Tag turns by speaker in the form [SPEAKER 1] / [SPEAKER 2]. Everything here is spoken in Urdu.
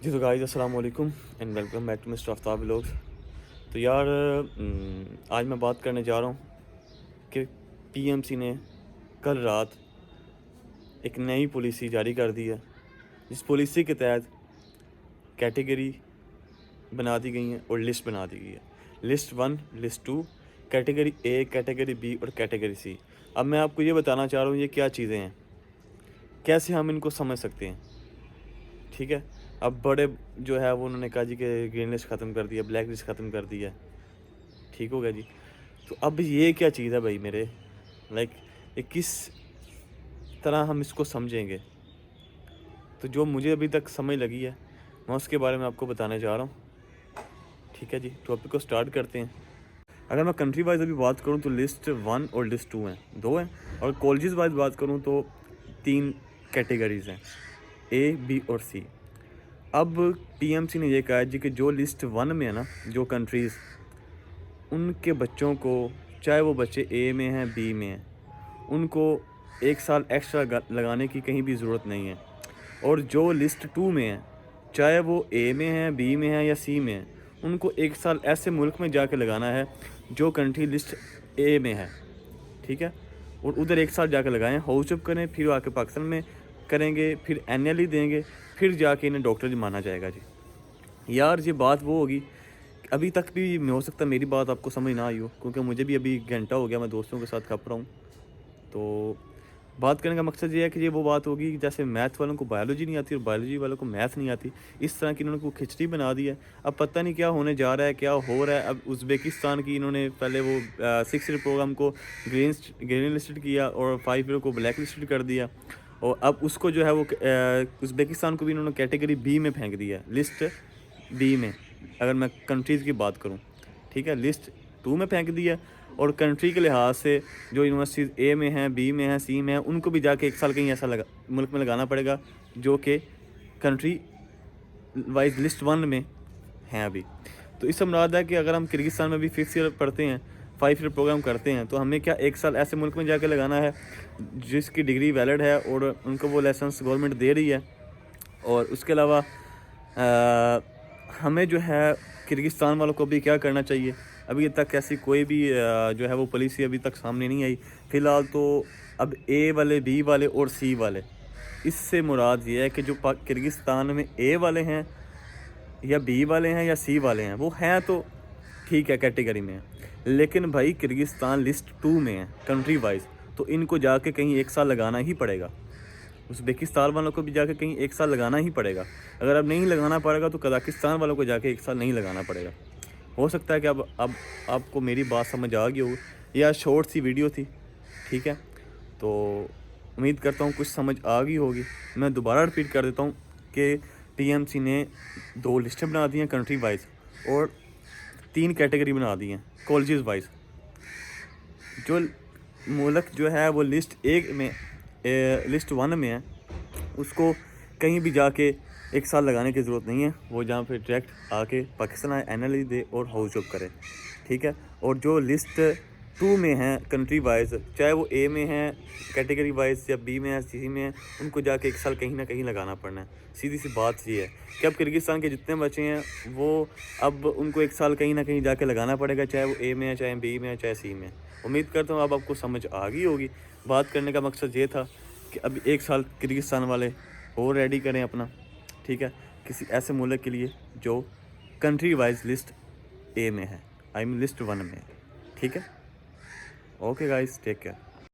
[SPEAKER 1] جی تو گائز السلام علیکم and welcome back to mister Aftab vlogs. تو یار آج میں بات کرنے جا رہا ہوں کہ پی ایم سی نے کل رات ایک نئی پالیسی جاری کر دی ہے، جس پالیسی کے تحت کیٹیگری بنا دی گئی ہیں اور لسٹ بنا دی گئی ہے۔ List 1، list 2، category A, category B اور کیٹیگری سی۔ اب میں آپ کو یہ بتانا چاہ رہا ہوں یہ کیا چیزیں ہیں، کیسے ہم ان کو سمجھ سکتے ہیں، ٹھیک ہے۔ اب بڑے جو ہے وہ انہوں نے کہا جی کہ گرین لسٹ ختم کر دیا، بلیک لسٹ ختم کر دیا، ٹھیک ہو گیا جی۔ تو اب یہ کیا چیز ہے بھائی میرے، یہ کس طرح ہم اس کو سمجھیں گے؟ تو جو مجھے ابھی تک سمجھ لگی ہے میں اس کے بارے میں آپ کو بتانے جا رہا ہوں، ٹھیک ہے جی۔ ٹاپک کو سٹارٹ کرتے ہیں۔ اگر میں کنٹری وائز ابھی بات کروں تو لسٹ 1 اور لسٹ 2 ہیں، 2 ہیں، اور کالجز وائز بات کروں تو 3 کیٹیگریز ہیں، اے، بی اور سی۔ اب پی ایم سی نے یہ کہا ہے جی کہ جو لسٹ 1 میں ہے نا، جو کنٹریز، ان کے بچوں کو، چاہے وہ بچے اے میں ہیں بی میں ہیں، ان کو 1 سال ایکسٹرا لگانے کی کہیں بھی ضرورت نہیں ہے۔ اور جو لسٹ 2 میں ہیں، چاہے وہ اے میں ہیں، بی میں ہیں یا سی میں ہیں، ان کو 1 سال ایسے ملک میں جا کے لگانا ہے جو کنٹری لسٹ اے میں ہے، ٹھیک ہے۔ اور ادھر 1 سال جا کے لگائیں، ہاؤس جاب کریں، پھر آ کے پاکستان میں کریں گے، پھر این ایل ای دیں گے، پھر جا کے انہیں ڈاکٹر جی مانا جائے گا جی۔ یار یہ بات وہ ہوگی، ابھی تک بھی میں ہو سکتا ہے میری بات آپ کو سمجھ نہ آئی ہو، کیونکہ مجھے بھی ابھی گھنٹہ ہو گیا میں دوستوں کے ساتھ کھپ رہا ہوں۔ تو بات کرنے کا مقصد یہ ہے کہ یہ وہ بات ہوگی جیسے میتھ والوں کو بایولوجی نہیں آتی اور بایولوجی والوں کو میتھ نہیں آتی، اس طرح کی انہوں نے کوئی کھچڑی بنا دی ہے۔ اب پتہ نہیں کیا ہونے جا رہا ہے، کیا ہو رہا ہے۔ اب ازبیکستان کی انہوں نے پہلے وہ 6 ایئر پروگرام کو گرین لسٹڈ کیا اور 5 ایئر کو بلیک لسٹڈ کر دیا، اور اب اس کو جو ہے وہ ازبیکستان کو بھی انہوں نے کیٹیگری بی میں پھینک دیا، لسٹ بی میں، اگر میں کنٹریز کی بات کروں، ٹھیک ہے۔ لسٹ 2 میں پھینک دیا، اور کنٹری کے لحاظ سے جو یونیورسٹیز اے میں ہیں، بی میں ہیں، سی میں ہیں، ان کو بھی جا کے 1 سال کہیں ایسا ملک میں لگانا پڑے گا جو کہ کنٹری وائز لسٹ 1 میں ہیں ابھی۔ تو اس سے مراد ہے کہ اگر ہم کرگزستان میں بھی 5 ایئر پڑھتے ہیں، 5 ایئر پروگرام کرتے ہیں، تو ہمیں کیا 1 سال ایسے ملک میں جا کے لگانا ہے جس کی ڈگری ویلڈ ہے اور ان کو وہ لائسنس گورنمنٹ دے رہی ہے۔ اور اس کے علاوہ ہمیں جو ہے کرگزستان والوں کو بھی کیا کرنا چاہیے، ابھی تک ایسی کوئی بھی جو ہے وہ پالیسی ابھی تک سامنے نہیں آئی فی الحال۔ تو اب اے والے، بی والے اور سی والے، اس سے مراد یہ ہے کہ جو کرگزستان میں اے والے ہیں یا بی والے ہیں یا سی والے ہیں، وہ ہیں تو ٹھیک ہے کیٹیگری میں ہیں، لیکن بھائی کرگزستان لسٹ 2 میں ہے کنٹری وائز، تو ان کو جا کے کہیں 1 سال لگانا ہی پڑے گا۔ ازبیکستان والوں کو بھی جا کے کہیں 1 سال لگانا ہی پڑے گا۔ اگر اب نہیں لگانا پڑے گا تو قزاقستان والوں کو جا کے 1 سال نہیں لگانا پڑے گا۔ ہو سکتا ہے کہ اب آپ کو میری بات سمجھ آ گئی ہو، یا شارٹ سی ویڈیو تھی، ٹھیک ہے۔ تو امید کرتا ہوں کچھ سمجھ آ گئی ہوگی۔ میں دوبارہ رپیٹ کر دیتا ہوں کہ پی ایم سی نے 2 لسٹیں بنا دی ہیں کنٹری وائز، اور 3 کیٹیگری بنا دی ہیں کالجز وائز۔ جو ملک جو ہے وہ لسٹ 1 میں، لسٹ 1 میں ہے، اس کو کہیں بھی جا کے 1 سال لگانے کی ضرورت نہیں ہے، وہ جہاں پہ ڈائریکٹ آ کے پاکستان آئے، این ایل ای دے اور ہاؤس جاب کرے، ٹھیک ہے۔ اور جو لسٹ 2 میں ہیں کنٹری وائز، چاہے وہ اے میں ہیں کیٹیگری وائز یا بی میں ہے، سی میں ہیں، ان کو جا کے 1 سال کہیں نہ کہیں لگانا پڑنا ہے۔ سیدھی سی بات یہ ہے کہ اب کرگزستان کے جتنے بچے ہیں وہ اب ان کو 1 سال کہیں نہ کہیں جا کے لگانا پڑے گا، چاہے وہ اے میں ہے، چاہے بی میں ہے، چاہے سی میں ہے۔ امید کرتا ہوں اب آپ کو سمجھ آ گئی ہوگی۔ بات کرنے کا مقصد یہ تھا کہ اب 1 سال کرگزستان والے اور ریڈی کریں اپنا، ٹھیک ہے، کسی ایسے ملک کے لیے جو کنٹری وائز لسٹ اے میں ہے، لسٹ 1 میں ہے، ٹھیک ہے۔ Okay guys, take care.